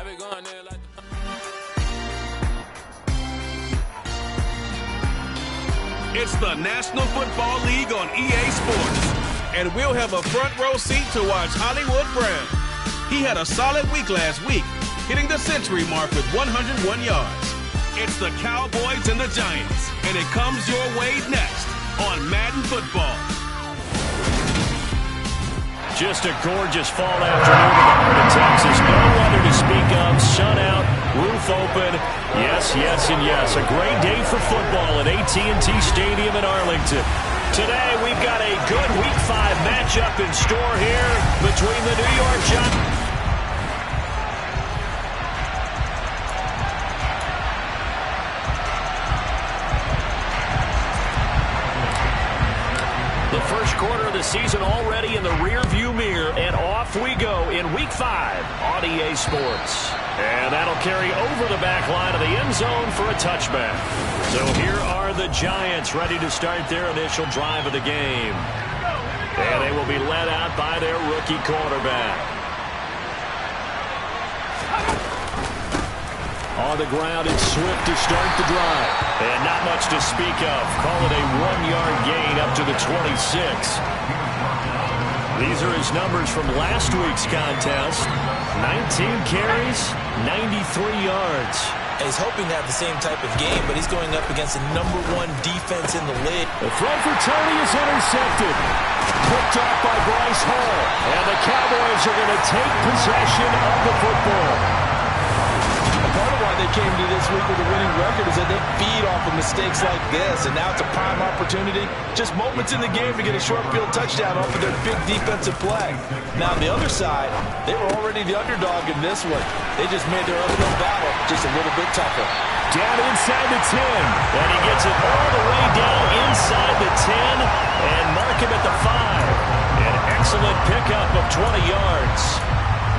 it going there like It's the National Football League on EA Sports. And we'll have a front row seat to watch Hollywood Brown. He had a solid week last week, hitting the century mark with 101 yards. It's the Cowboys and the Giants, and it comes your way next on Madden Football. Just a gorgeous fall afternoon in the heart of Texas. No weather to speak of. Sun out, roof open. Yes, yes, and yes. A great day for football at AT&T Stadium in Arlington. Today, we've got a good Week 5 matchup in store here between the New York Giants. The first quarter of the season already in the rear-view mirror, and off we go in Week 5 on EA Sports. And that'll carry over the back line of the end zone for a touchback. So here are the Giants ready to start their initial drive of the game. And they will be led out by their rookie quarterback. On the ground, it's Swift to start the drive. And not much to speak of. Call it a 1-yard gain up to the 26. These are his numbers from last week's contest. 19 carries, 93 yards. He's hoping to have the same type of game, but he's going up against the #1 defense in the league. The throw for Tony is intercepted. Picked off by Bryce Hall. And the Cowboys are going to take possession of the football. Part of why they came to this week with a winning record is that they feed off of mistakes like this, and now it's a prime opportunity, just moments in the game to get a short field touchdown off of their big defensive play. Now on the other side, they were already the underdog in this one. They just made their uphill battle just a little bit tougher. Down inside the 10, and he gets it all the way down inside the 10, and mark him at the 5. An excellent pickup of 20 yards.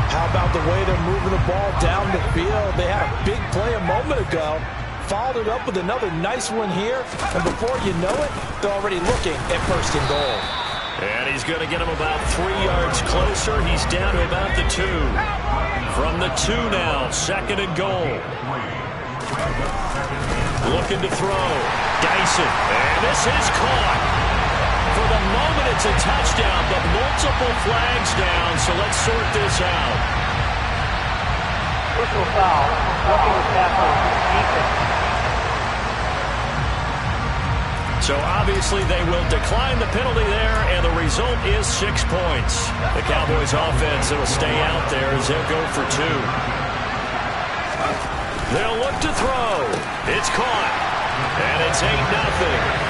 How about the way they're moving the ball down the field? They had a big play a moment ago, followed it up with another nice one here, and before you know it, they're already looking at 1st and goal. And he's going to get him about 3 yards closer. He's down to about the 2. From the 2 now, 2nd and goal. Looking to throw. Dyson, and this is caught. For the moment, it's a touchdown, but multiple flags down, so let's sort this out. Personal foul, roughing the tackle, defense. So obviously they will decline the penalty there, and the result is 6 points. The Cowboys offense will stay out there as they'll go for 2. They'll look to throw. It's caught, and it's 8-0.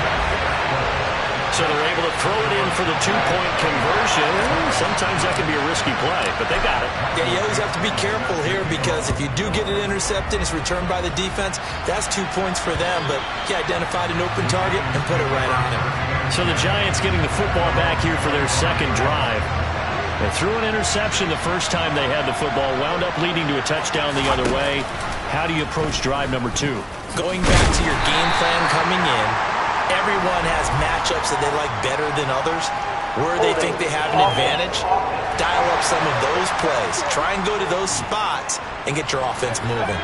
So they're able to throw it in for the 2-point conversion. Sometimes that can be a risky play, but they got it. Yeah, you always have to be careful here because if you do get it intercepted, it's returned by the defense, that's 2 points for them, but he identified an open target and put it right on him. So the Giants getting the football back here for their second drive. They threw an interception the first time they had the football, wound up leading to a touchdown the other way. How do you approach drive number 2? Going back to your game plan coming in, everyone has matchups that they like better than others. Where they think they have an advantage, dial up some of those plays. Try and go to those spots and get your offense moving.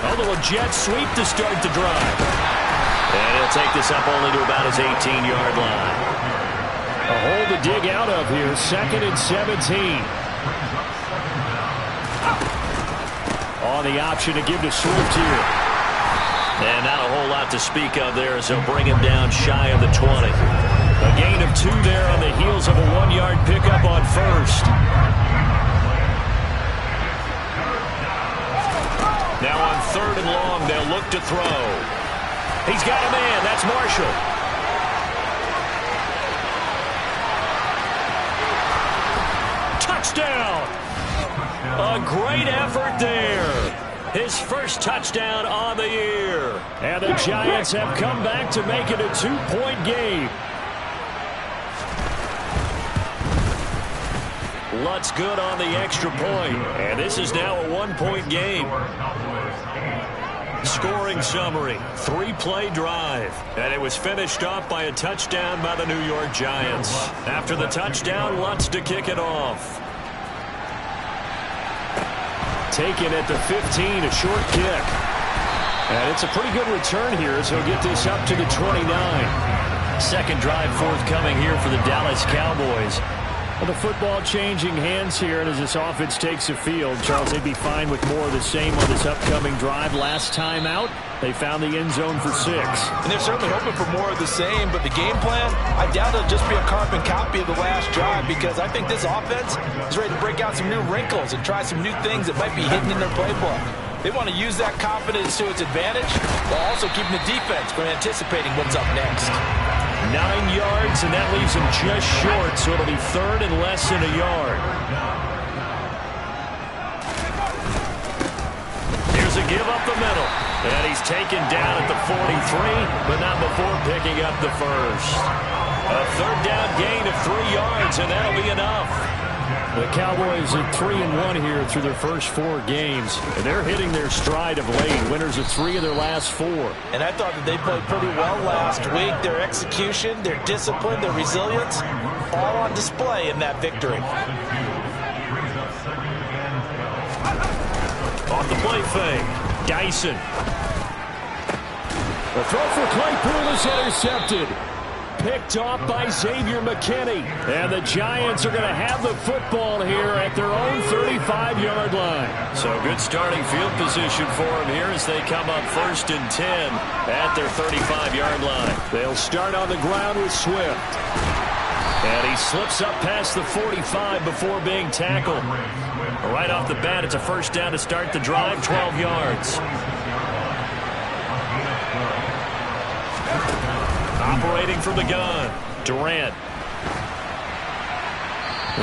A little jet sweep to start the drive. And he'll take this up only to about his 18-yard line. A hole to dig out of here, 2nd and 17. On the option to give to Swift here. And not a whole lot to speak of there as they'll bring him down shy of the 20. A gain of 2 there on the heels of a 1-yard pickup on 1st. Now on 3rd and long, they'll look to throw. He's got a man. That's Marshall. Touchdown! A great effort there. His first touchdown on the year. And the Giants have come back to make it a 2-point game. Lutz good on the extra point. And this is now a 1-point game. Scoring summary, 3-play drive. And it was finished off by a touchdown by the New York Giants. After the touchdown, Lutz to kick it off. Taken at the 15, a short kick. And it's a pretty good return here as he'll get this up to the 29. Second drive forthcoming here for the Dallas Cowboys. Well, the football changing hands here, and as this offense takes the field, Charles, they'd be fine with more of the same on this upcoming drive. Last time out, they found the end zone for 6. And they're certainly hoping for more of the same, but the game plan, I doubt it'll just be a carbon copy of the last drive, because I think this offense is ready to break out some new wrinkles and try some new things that might be hidden in their playbook. They want to use that confidence to its advantage, while also keeping the defense from anticipating what's up next. 9 yards, and that leaves him just short, so it'll be third and less than a yard. Here's a give up the middle, and he's taken down at the 43, but not before picking up the first. A third down gain of 3 yards, and that'll be enough. The Cowboys are 3-1 here through their first 4 games, and they're hitting their stride of late. Winners of 3 of their last 4. And I thought that they played pretty well last week. Their execution, their discipline, their resilience, all on display in that victory. Off the play fake, Dyson. The throw for Claypool is intercepted. Picked off by Xavier McKinney. And the Giants are going to have the football here at their own 35-yard line. So good starting field position for them here as they come up 1st and 10 at their 35-yard line. They'll start on the ground with Swift. And he slips up past the 45 before being tackled. Right off the bat, it's a first down to start the drive, 12 yards. Operating from the gun, Durant.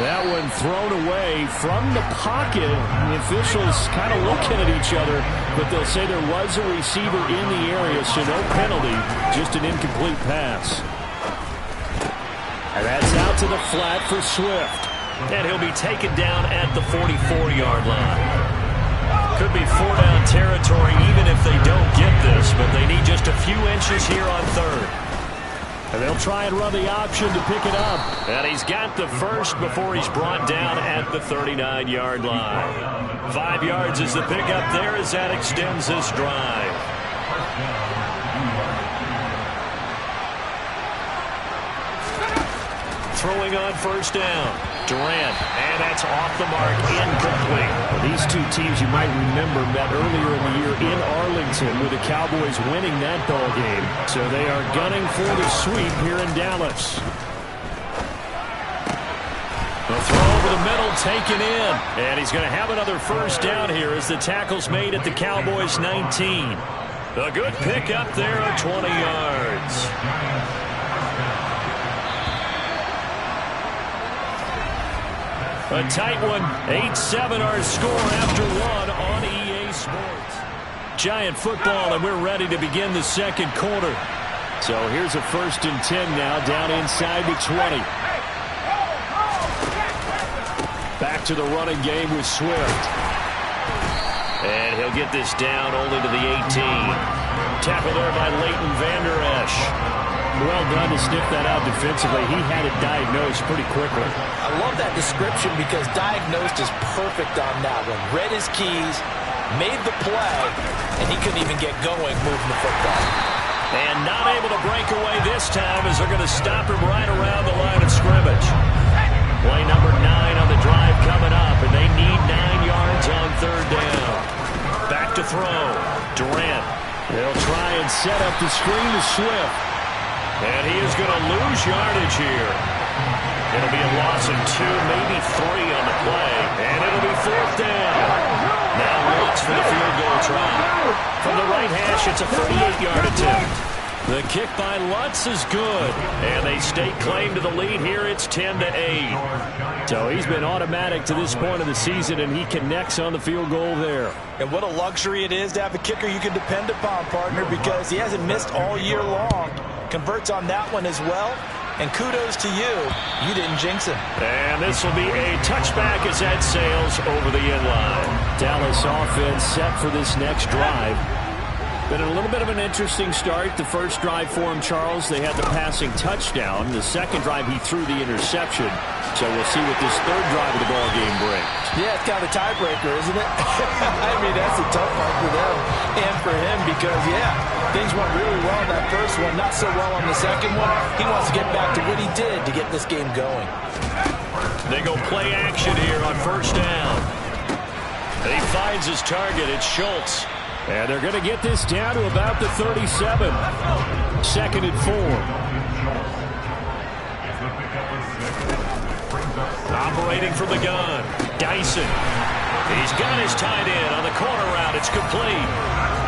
That one thrown away from the pocket. The officials kind of looking at each other, but they'll say there was a receiver in the area, so no penalty, just an incomplete pass. And that's out to the flat for Swift. And he'll be taken down at the 44-yard line. Could be 4-down territory even if they don't get this, but they need just a few inches here on third. And they'll try and run the option to pick it up. And he's got the first before he's brought down at the 39-yard line. 5 yards is the pickup there as that extends this drive. Throwing on first down. Durant, and that's off the mark, incomplete. Well, these two teams you might remember met earlier in the year in Arlington with the Cowboys winning that ball game. So they are gunning for the sweep here in Dallas. The throw over the middle taken in, and he's going to have another first down here as the tackle's made at the Cowboys 19. A good pickup there of 20 yards. A tight one, 8-7 our score after 1 on EA Sports. Giant football, and we're ready to begin the second quarter. So here's a 1st and 10 now, down inside the 20. Back to the running game with Swift. And he'll get this down only to the 18. Tackle there by Leighton Vander Esch. Well done to sniff that out defensively. He had it diagnosed pretty quickly. I love that description because diagnosed is perfect on that one. Read his keys, made the play, and he couldn't even get going moving the football. And not able to break away this time as they're going to stop him right around the line of scrimmage. Play number 9 on the drive coming up, and they need 9 yards on third down. Back to throw. Durant. They'll try and set up the screen to Swift. And he is going to lose yardage here. It'll be a loss of 2, maybe 3 on the play. And it'll be 4th down. Now Lutz for the field goal try. From the right hash, it's a 38-yard attempt. The kick by Lutz is good. And they stake claim to the lead here. It's 10-8. So he's been automatic to this point of the season, and he connects on the field goal there. And what a luxury it is to have a kicker you can depend upon, partner, because he hasn't missed all year long. Converts on that one as well. And kudos to you. You didn't jinx him. And this will be a touchback as that sails over the end line. Dallas offense set for this next drive. Been a little bit of an interesting start. The first drive for him, Charles, they had the passing touchdown. The second drive, he threw the interception. So we'll see what this third drive of the ball game brings. Yeah, it's kind of a tiebreaker, isn't it? I mean, that's a tough one for them and for him because, yeah, things went really well in that first one, not so well on the second one. He wants to get back to what he did to get this game going. They go play action here on first down. He finds his target. It's Schultz. And they're going to get this down to about the 37. 2nd and 4. Operating from the gun. Dyson. He's got his tight end on the corner route. It's complete.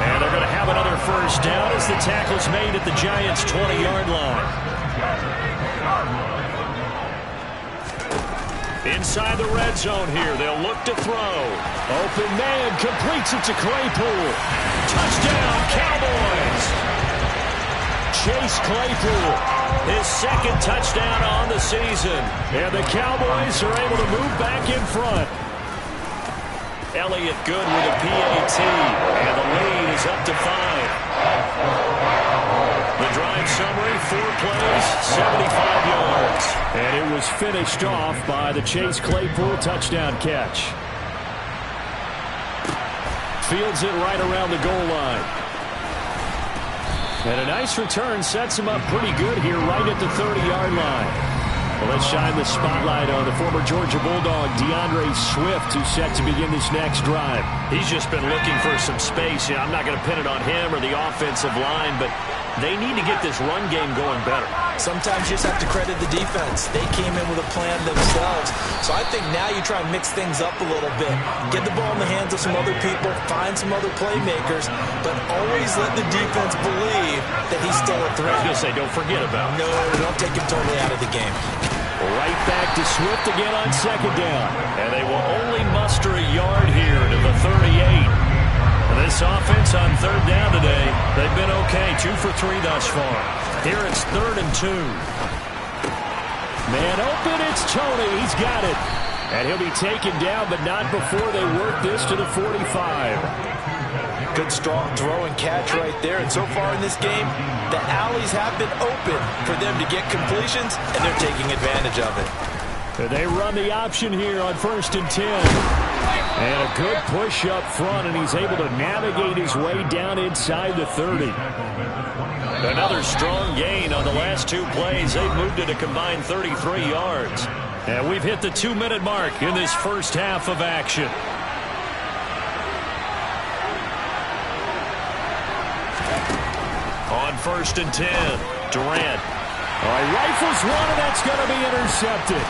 And they're going to have another first down as the tackle's made at the Giants' 20-yard line. Inside the red zone here. They'll look to throw. Open man completes it to Claypool. Touchdown, Cowboys. Chase Claypool. His second touchdown on the season. And the Cowboys are able to move back in front. Elliott good with a PAT. And the lead is up to 5. The drive summary, 4 plays, 75 yards. And it was finished off by the Chase Claypool touchdown catch. Fields it right around the goal line. And a nice return sets him up pretty good here right at the 30-yard line. Well, let's shine the spotlight on the former Georgia Bulldog, DeAndre Swift, who's set to begin this next drive. He's just been looking for some space. You know, I'm not going to pin it on him or the offensive line, but they need to get this run game going better. Sometimes you just have to credit the defense. They came in with a plan themselves. So I think now you try and mix things up a little bit. Get the ball in the hands of some other people, find some other playmakers, but always let the defense believe that he's still a threat. I was going to say, don't forget about him. No, don't take him totally out of the game. Right back to Swift again on 2nd down. And they will only muster a yard here to the 38. This offense on 3rd down today, they've been okay. 2 for 3 thus far. Here it's 3rd and 2. Man open, it's Tony. He's got it. And he'll be taken down, but not before they work this to the 45. Good strong throw and catch right there. And so far in this game, the alleys have been open for them to get completions, and they're taking advantage of it. They run the option here on 1st and 10. And a good push up front, and he's able to navigate his way down inside the 30. Another strong gain on the last 2 plays. They've moved it a combined 33 yards. And we've hit the 2-minute mark in this first half of action. On 1st and 10, Durant. All right, rifles one, and that's going to be intercepted.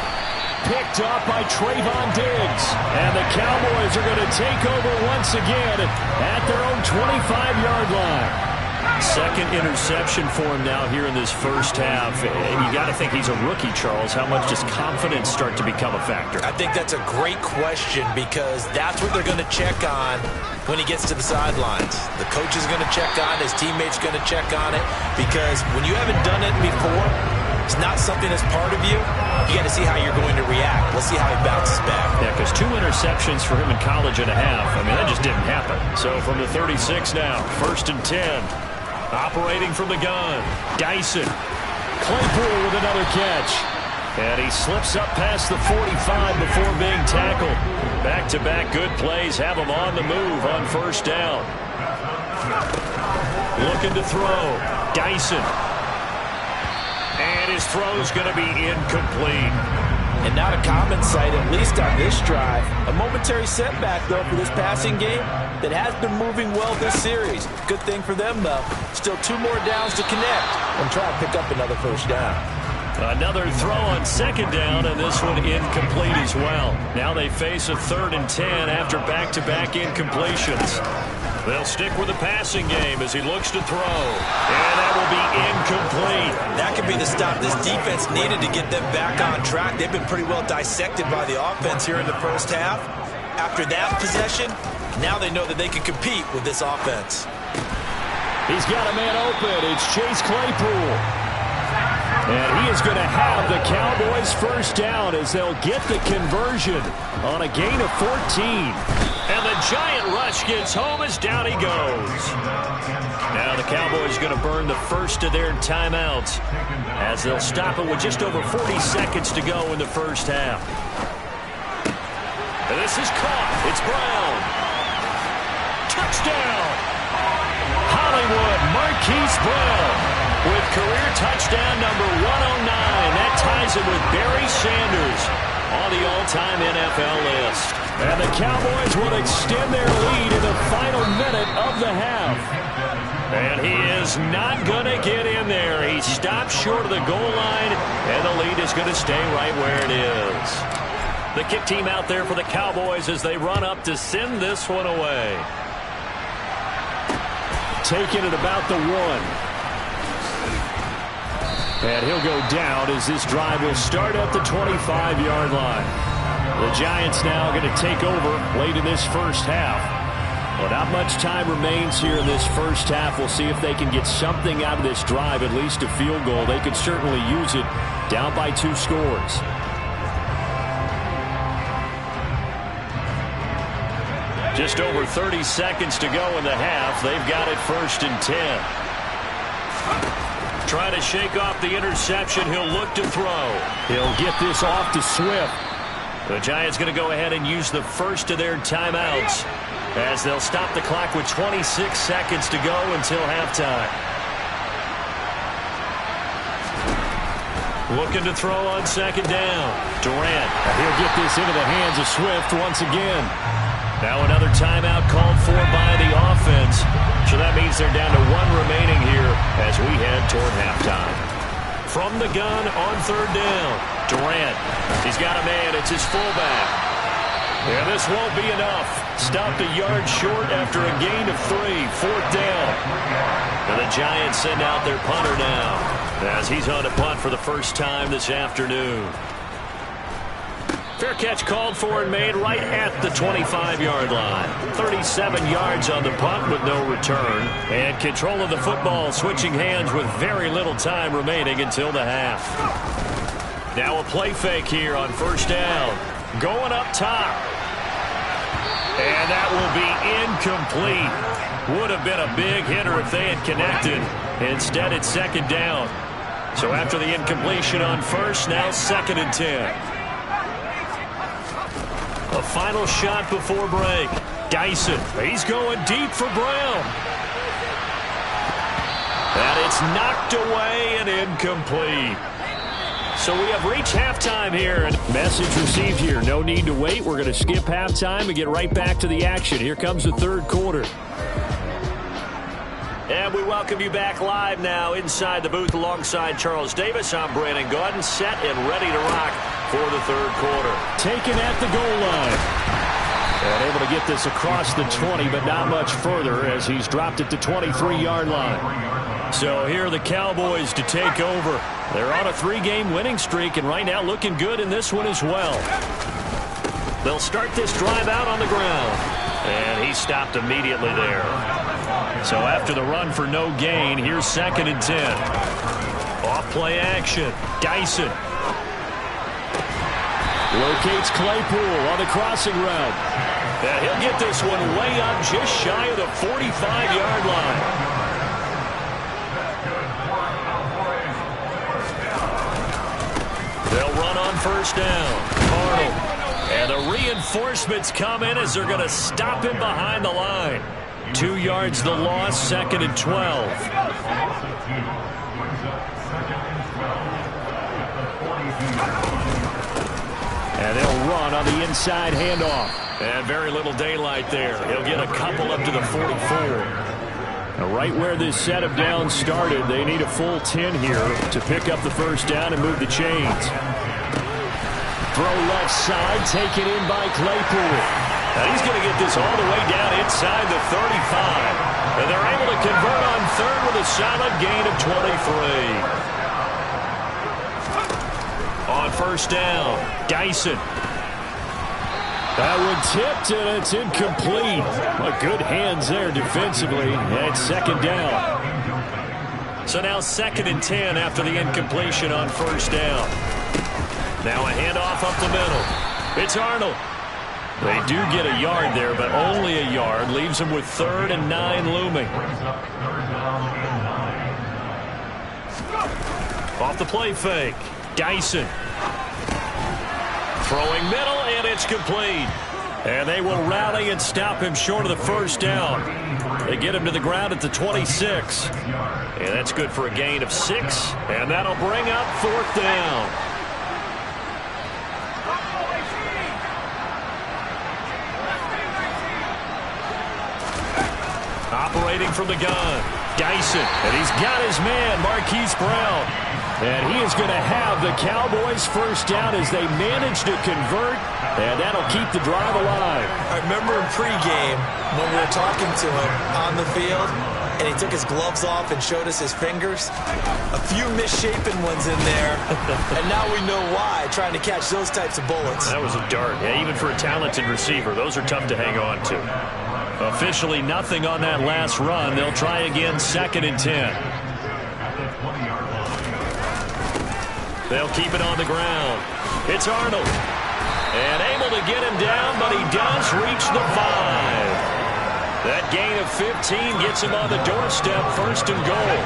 Picked up by Trayvon Diggs. And the Cowboys are going to take over once again at their own 25-yard line. Second interception for him now here in this first half. And you got to think he's a rookie, Charles. How much does confidence start to become a factor? I think that's a great question because that's what they're going to check on when he gets to the sidelines. The coach is going to check on it. His teammates going to check on it because when you haven't done it before, it's not something that's part of you. You got to see how you're going to react. We'll see how he bounces back. Yeah, because 2 interceptions for him in college and a half. I mean, that just didn't happen. So from the 36 now, 1st and 10. Operating from the gun, Dyson. Claypool with another catch. And he slips up past the 45 before being tackled. Back-to-back good plays have him on the move on 1st down. Looking to throw, Dyson. And his throw's going to be incomplete. And not a common sight, at least on this drive. A momentary setback, though, for this passing game that has been moving well this series. Good thing for them, though. Still 2 more downs to connect and try to pick up another first down. Another throw on 2nd down, and this one incomplete as well. Now they face a 3rd and 10 after back-to-back incompletions. They'll stick with the passing game as he looks to throw. And that will be incomplete. That could be the stop this defense needed to get them back on track. They've been pretty well dissected by the offense here in the first half. After that possession, now they know that they can compete with this offense. He's got a man open. It's Chase Claypool. And he is going to have the Cowboys first down as they'll get the conversion on a gain of 14. And the giant rush gets home as down he goes. Now the Cowboys going to burn the first of their timeouts as they'll stop it with just over 40 seconds to go in the first half. And this is caught. It's Brown. Touchdown. Hollywood Marquise Brown with career touchdown number 109. That ties him with Barry Sanders on the all-time NFL list. And the Cowboys will extend their lead in the final minute of the half. And he is not going to get in there. He stopped short of the goal line, and the lead is going to stay right where it is. The kick team out there for the Cowboys as they run up to send this one away. Taking it about the 1. And he'll go down as this drive will start at the 25-yard line. The Giants now going to take over late in this first half. Well, not much time remains here in this first half. We'll see if they can get something out of this drive, at least a field goal. They could certainly use it down by 2 scores. Just over 30 seconds to go in the half. They've got it 1st and 10. Trying to shake off the interception. He'll look to throw. He'll get this off to Swift. The Giants going to go ahead and use the first of their timeouts as they'll stop the clock with 26 seconds to go until halftime. Looking to throw on 2nd down. Durant. He'll get this into the hands of Swift once again. Now another timeout called for by the offense. So that means they're down to 1 remaining here as we head toward halftime. From the gun on 3rd down. Durant. He's got a man. It's his fullback. Yeah, this won't be enough. Stopped a yard short after a gain of 3. 4th down. And the Giants send out their punter now as he's on to punt for the first time this afternoon. Fair catch called for and made right at the 25-yard line. 37 yards on the punt with no return. And control of the football switching hands with very little time remaining until the half. Now a play fake here on 1st down. Going up top. And that will be incomplete. Would have been a big hitter if they had connected. Instead, it's 2nd down. So after the incompletion on 1st, now 2nd and 10. A final shot before break. Dyson. He's going deep for Brown. And it's knocked away and incomplete. So we have reached halftime here. Message received here. No need to wait. We're going to skip halftime and get right back to the action. Here comes the 3rd quarter. And we welcome you back live now inside the booth alongside Charles Davis. I'm Brandon Gaudin, set and ready to rock for the 3rd quarter. Taken at the goal line. And able to get this across the 20, but not much further as he's dropped it to 23-yard line. So here are the Cowboys to take over. They're on a 3-game winning streak, and right now looking good in this one as well. They'll start this drive out on the ground. And he stopped immediately there. So after the run for no gain, here's 2nd and 10. Off play action. Dyson. Locates Claypool on the crossing route. And he'll get this one way up just shy of the 45-yard line. They'll run on 1st down. Arnold. And the reinforcements come in as they're going to stop him behind the line. 2 yards the loss, 2nd and 12. And they'll run on the inside handoff. And very little daylight there. He'll get a couple up to the 44. Now right where this set of downs started, they need a full 10 here to pick up the 1st down and move the chains. Throw left side, taken in by Claypool. Now he's going to get this all the way down inside the 35. And they're able to convert on 3rd with a solid gain of 23. On 1st down, Dyson. That one tipped, and it's incomplete. But good hands there defensively. And 2nd down. So now 2nd and 10 after the incompletion on 1st down. Now a handoff up the middle. It's Arnold. They do get a yard there, but only a yard. Leaves them with 3rd and 9 looming. Off the play fake. Dyson. Throwing middle, and it's complete. And they will rally and stop him short of the first down. They get him to the ground at the 26. And that's good for a gain of 6. And that'll bring up 4th down. Operating from the gun, Dyson, and he's got his man, Marquise Brown. And he is going to have the Cowboys first down as they manage to convert, and that'll keep the drive alive. I remember in pregame when we were talking to him on the field, and he took his gloves off and showed us his fingers. A few misshapen ones in there, and now we know why, trying to catch those types of bullets. That was a dart. Yeah, even for a talented receiver, those are tough to hang on to. Officially nothing on that last run. They'll try again, 2nd and 10. They'll keep it on the ground. It's Arnold. And able to get him down, but he does reach the 5. That gain of 15 gets him on the doorstep, 1st and goal.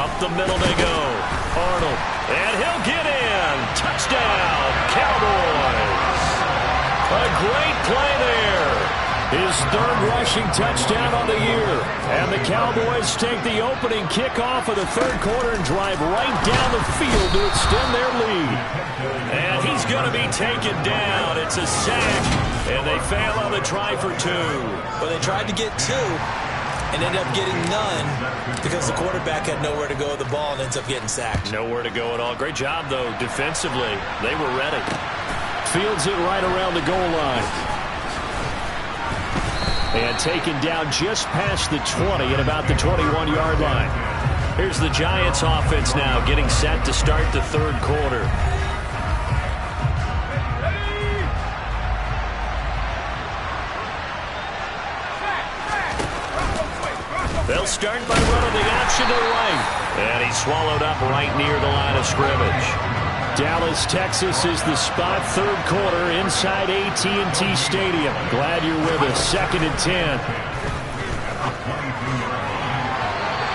Up the middle they go. Arnold. And he'll get in. Touchdown, Cowboys. A great play there. His 3rd rushing touchdown on the year. And the Cowboys take the opening kickoff of the 3rd quarter and drive right down the field to extend their lead. And he's going to be taken down. It's a sack. And they fail on the try for 2. Well, they tried to get 2. And ended up getting none because the quarterback had nowhere to go with the ball and ends up getting sacked. Nowhere to go at all. Great job, though, defensively. They were ready. Fields it right around the goal line. And taken down just past the 20 at about the 21-yard line. Here's the Giants offense now getting set to start the 3rd quarter. They'll start by running the option to the right. And he's swallowed up right near the line of scrimmage. Dallas, Texas is the spot, 3rd quarter inside AT&T Stadium. Glad you're with us. 2nd and 10.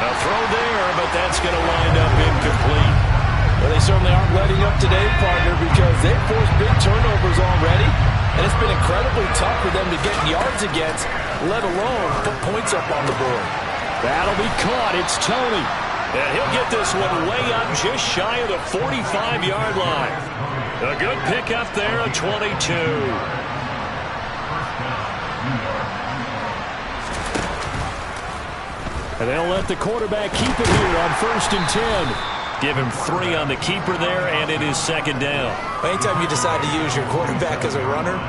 A throw there, but that's going to wind up incomplete. Well, they certainly aren't letting up today, partner, because they've forced big turnovers already. And it's been incredibly tough for them to get yards against, let alone put points up on the board. That'll be caught. It's Tony. And he'll get this one way up just shy of the 45-yard line. A good pickup there, a 22. And they'll let the quarterback keep it here on 1st and 10. Give him 3 on the keeper there, and it is 2nd down. Anytime you decide to use your quarterback as a runner,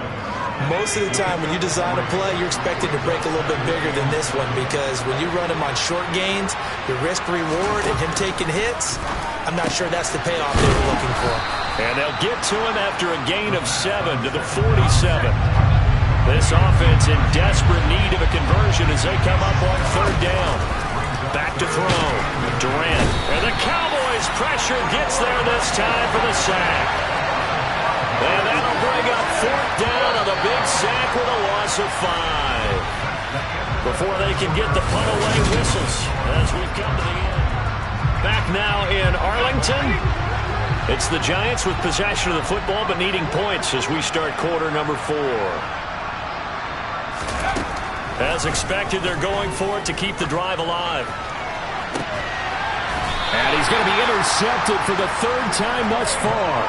most of the time when you design a play, you're expected to break a little bit bigger than this one because when you run him on short gains, your risk-reward and him taking hits, I'm not sure that's the payoff they were looking for. And they'll get to him after a gain of 7 to the 47. This offense in desperate need of a conversion as they come up on 3rd down. Back to throw. Durant. And the Cowboys pressure gets there this time for the sack. And that'll bring up 4th down on the big sack with a loss of 5. Before they can get the punt away whistles as we come to the end. Back now in Arlington. It's the Giants with possession of the football but needing points as we start quarter number 4. As expected, they're going for it to keep the drive alive. And he's going to be intercepted for the 3rd time thus far.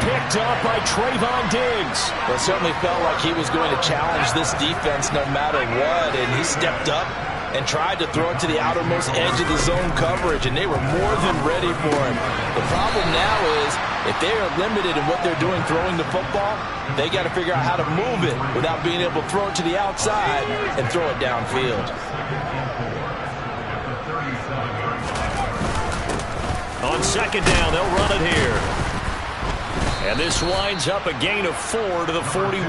Picked up by Trayvon Diggs. Well, it certainly felt like he was going to challenge this defense no matter what, and he stepped up and tried to throw it to the outermost edge of the zone coverage, and they were more than ready for him. The problem now is if they are limited in what they're doing throwing the football, they got to figure out how to move it without being able to throw it to the outside and throw it downfield. On 2nd down, they'll run it here. And this winds up a gain of 4 to the 41.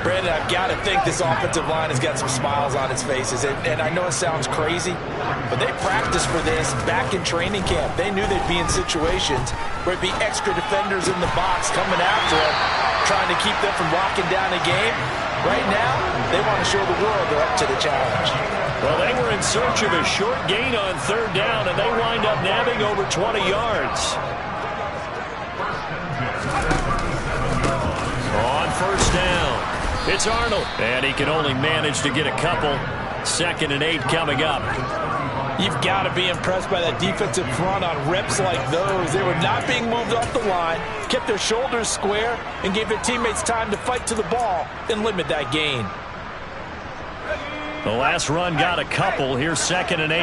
Brandon, I've got to think this offensive line has got some smiles on its faces. And I know it sounds crazy, but they practiced for this back in training camp. They knew they'd be in situations where it'd be extra defenders in the box coming after them, trying to keep them from locking down a game. Right now, they want to show the world they're up to the challenge. Well, they were in search of a short gain on third down, and they wind up nabbing over 20 yards. On first down, it's Arnold, and he can only manage to get a couple. 2nd and 8 coming up. You've got to be impressed by that defensive front on reps like those. They were not being moved off the line, kept their shoulders square, and gave their teammates time to fight to the ball and limit that gain. The last run got a couple. Here's 2nd and 8.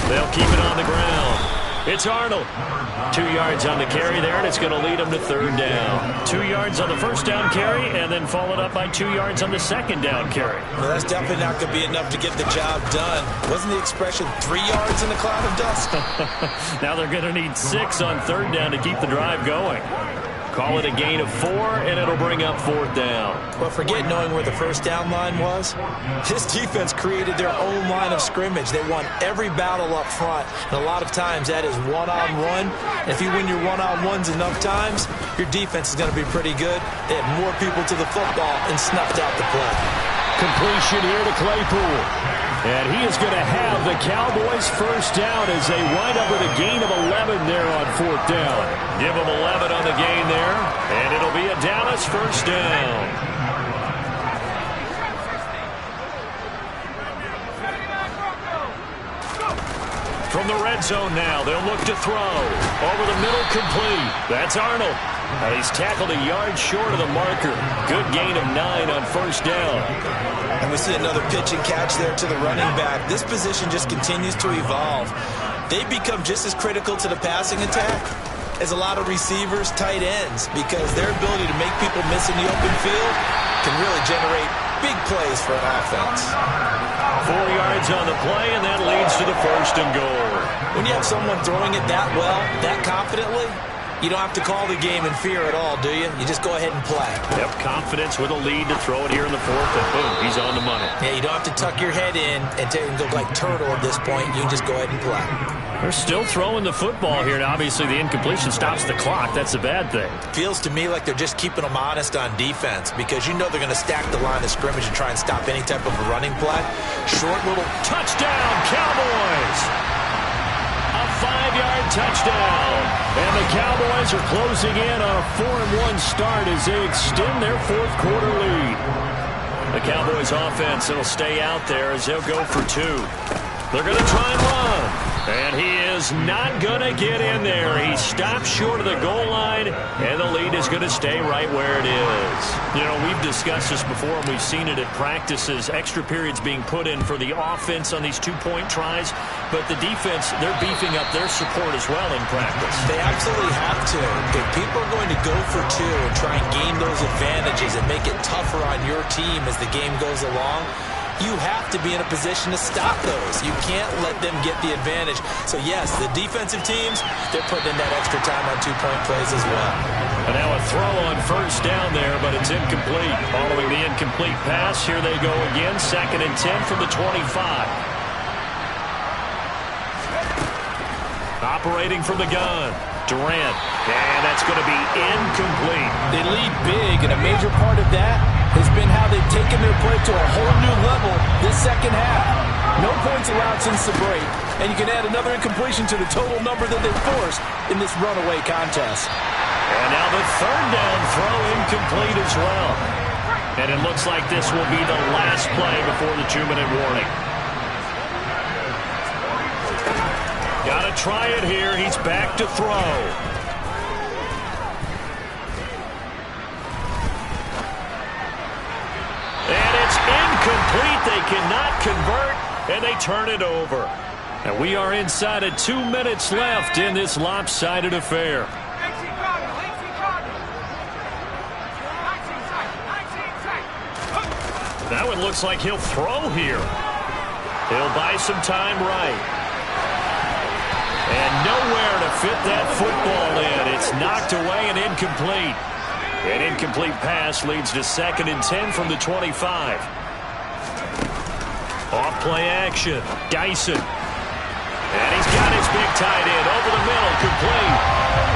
They'll keep it on the ground. It's Arnold. 2 yards on the carry there, and it's going to lead him to third down. 2 yards on the first down carry, and then followed up by 2 yards on the second down carry. Well, that's definitely not going to be enough to get the job done. Wasn't the expression 3 yards in a cloud of dust? Now they're going to need 6 on third down to keep the drive going. Call it a gain of 4, and it'll bring up fourth down. Well, forget knowing where the first down line was. This defense created their own line of scrimmage. They won every battle up front, and a lot of times that is one-on-one. And if you win your one-on-ones enough times, your defense is going to be pretty good. They had more people to the football and snuffed out the play. Completion here to Claypool. And he is going to have the Cowboys first down as they wind up with a gain of 11 there on fourth down. Give them 11 on the gain there, and it'll be a Dallas first down. From the red zone now, they'll look to throw. Over the middle, complete. That's Arnold. He's tackled a yard short of the marker. Good gain of 9 on first down. And we see another pitch and catch there to the running back. This position just continues to evolve. They become just as critical to the passing attack as a lot of receivers, tight ends, because their ability to make people miss in the open field can really generate big plays for an offense. 4 yards on the play, and that leads to the first and goal. When you have someone throwing it that well, that confidently, you don't have to call the game in fear at all, do you? You just go ahead and play. Yep, confidence with a lead to throw it here in the fourth, and boom, he's on the money. Yeah, you don't have to tuck your head in and go like turtle at this point. You can just go ahead and play. They're still throwing the football here, and obviously the incompletion stops the clock. That's a bad thing. Feels to me like they're just keeping them honest on defense because you know they're going to stack the line of scrimmage and try and stop any type of a running play. Short little touchdown, Cowboys! A 5-yard touchdown. And the Cowboys are closing in on a 4-1 start as they extend their fourth quarter lead. The Cowboys offense will stay out there as they'll go for 2. They're going to try and run. And he is not going to get in there. He stops short of the goal line, and the lead is going to stay right where it is. You know, we've discussed this before, and we've seen it at practices. Extra periods being put in for the offense on these 2-point tries. But the defense, they're beefing up their support as well in practice. They absolutely have to. If people are going to go for 2 and try and gain those advantages and make it tougher on your team as the game goes along, you have to be in a position to stop those. You can't let them get the advantage. So, yes, the defensive teams, they're putting in that extra time on 2-point plays as well. And now a throw on first down there, but it's incomplete. Following the incomplete pass, here they go again. 2nd and 10 from the 25. Operating from the gun, Durant. And that's going to be incomplete. They lead big, and a major part of that has been how they've taken their play to a whole new level this second half. No points allowed since the break, and you can add another incompletion to the total number that they've forced in this runaway contest. And now the third down throw incomplete as well. And it looks like this will be the last play before the 2-minute warning. Got to try it here. He's back to throw. And it's incomplete. They cannot convert, and they turn it over. And we are inside of 2 minutes left in this lopsided affair. That one looks like he'll throw here. He'll buy some time right. And nowhere to fit that football in. It's knocked away and incomplete. An incomplete pass leads to 2nd and 10 from the 25. Off play action. Dyson. And he's got his big tight end over the middle, complete.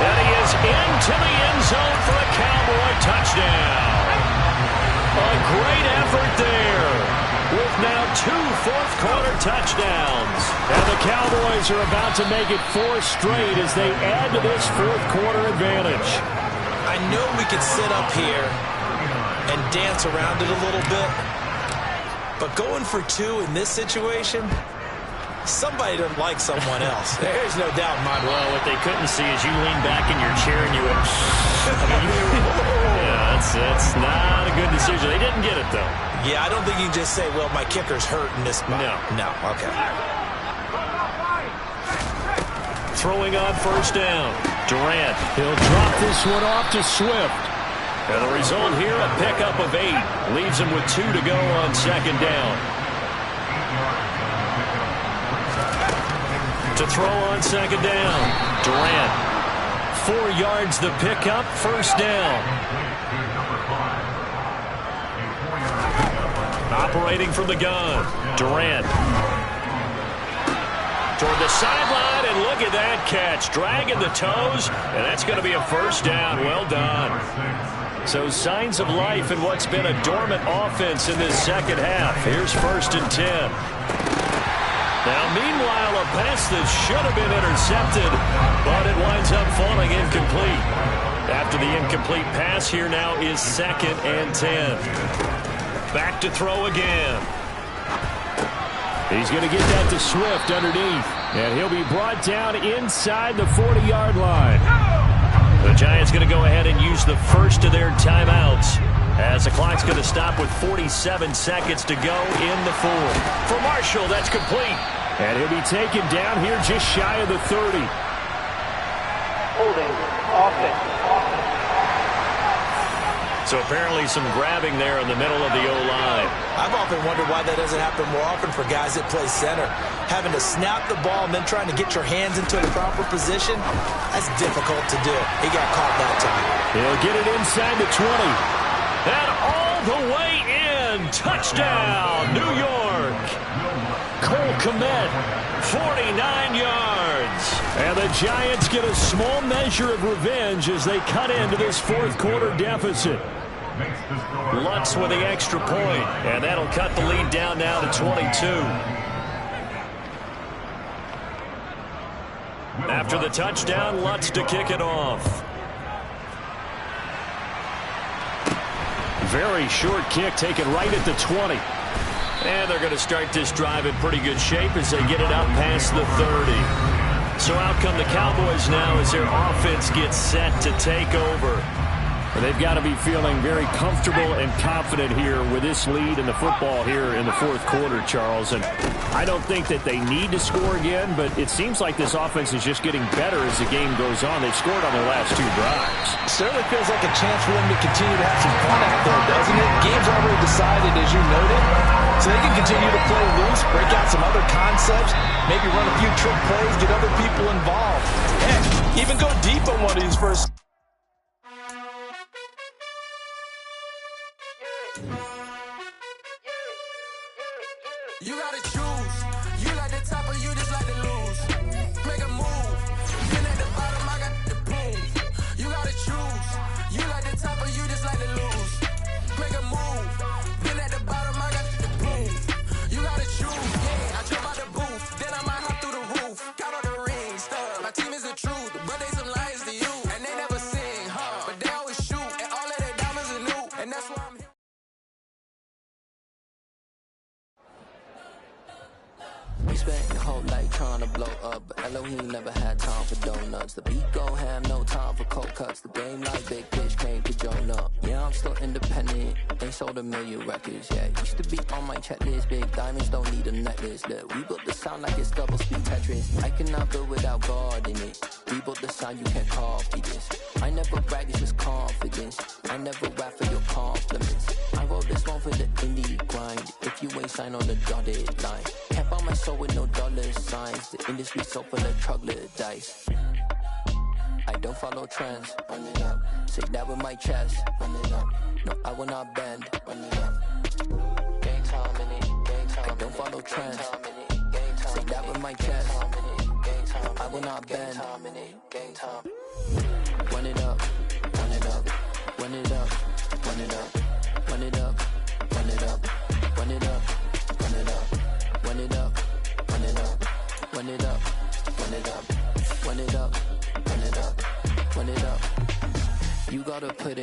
And he is into the end zone for a Cowboy touchdown. A great effort there, with now 2 fourth-quarter touchdowns. And the Cowboys are about to make it 4 straight as they add to this fourth-quarter advantage. I know we could sit up here and dance around it a little bit, but going for 2 in this situation, somebody doesn't like someone else. There's no doubt in my mind. Well, what they couldn't see is you lean back in your chair and you went, yeah, that's not a good decision. They didn't get it, though. Yeah, I don't think you can just say, well, my kicker's hurt in this spot. No, okay. Throwing on first down. Durant. He'll drop this one off to Swift. And the result here, a pickup of 8. Leaves him with 2 to go on 2nd down. To throw on 2nd down. Durant. 4 yards the pickup, first down. Operating from the gun. Durant. Toward the sideline, and look at that catch. Dragging the toes, and that's going to be a first down. Well done. So signs of life in what's been a dormant offense in this second half. Here's 1st and 10. Now, meanwhile, a pass that should have been intercepted, but it winds up falling incomplete. After the incomplete pass, here now is 2nd and 10. Back to throw again. He's going to get that to Swift underneath, and he'll be brought down inside the 40-yard line. The Giants going to go ahead and use the first of their timeouts, as the clock's going to stop with 47 seconds to go in the 4th. For Marshall, that's complete. And he'll be taken down here just shy of the 30. Holding offense. So apparently some grabbing there in the middle of the O-line. I've often wondered why that doesn't happen more often for guys that play center. Having to snap the ball and then trying to get your hands into the proper position, that's difficult to do. He got caught that time. He'll get it inside the 20. And all the way in. Touchdown, New York. Cole Kmet, 49 yards. And the Giants get a small measure of revenge as they cut into this fourth-quarter deficit. Lutz with the extra point, and that'll cut the lead down now to 22. After the touchdown, Lutz to kick it off. Very short kick taken right at the 20. And they're going to start this drive in pretty good shape as they get it up past the 30. So out come the Cowboys now as their offense gets set to take over. They've got to be feeling very comfortable and confident here with this lead in the football here in the fourth quarter, Charles. And I don't think that they need to score again, but it seems like this offense is just getting better as the game goes on. They've scored on their last 2 drives. Certainly feels like a chance for them to continue to have some fun out there, doesn't it? Game's already decided, as you noted. So they can continue to play loose, break out some other concepts, maybe run a few trick plays, get other people involved. Heck, even go deep on one of these first. You gotta choose. You like the top or you just like to lose. Make a move. Been at the bottom, I got the boom. You gotta choose. You like the top or you just like to lose. Make a move. Been at the bottom, I got the boom. You gotta choose. Yeah, I jump out the booth. Then I might hop through the roof. Count on the ring stuff. My team is the truth, but they some liars to you. And they never sing, huh? But they always shoot. And all of their diamonds are new. And that's why I'm here. We spent your whole life trying to blow up, but Elohim never had time for donuts. The beat go ham, no time for cold cuts. The game like Big Fish came to join up. Yeah, I'm still independent, ain't sold a million records, yeah. Used to be on my checklist, big diamonds don't need a necklace. Look, we built the sound like it's double speed Tetris. I cannot build without God in it. We built the sound, you can't copy this. I never brag, it's just confidence. I never rap for your compliments. I wrote this one for the indie grind. If you ain't signed on the dotted line, can't buy my soul with no dollar signs. The industry so full of troglodytes. I don't follow trends, run it up. Say that with my chest. Run it up. No, I will not bend. Run it up. Game time in it. Game time. I don't follow trends. Say that with my chest. I will not bend. Game time. Run it up. Run it up. Run it up. Run it up. Run it up. Run it up. Run it up. Run it up. Run it up. Run it up. Run it up. Run it up. Run it up. Run it up. Run it up. You gotta put it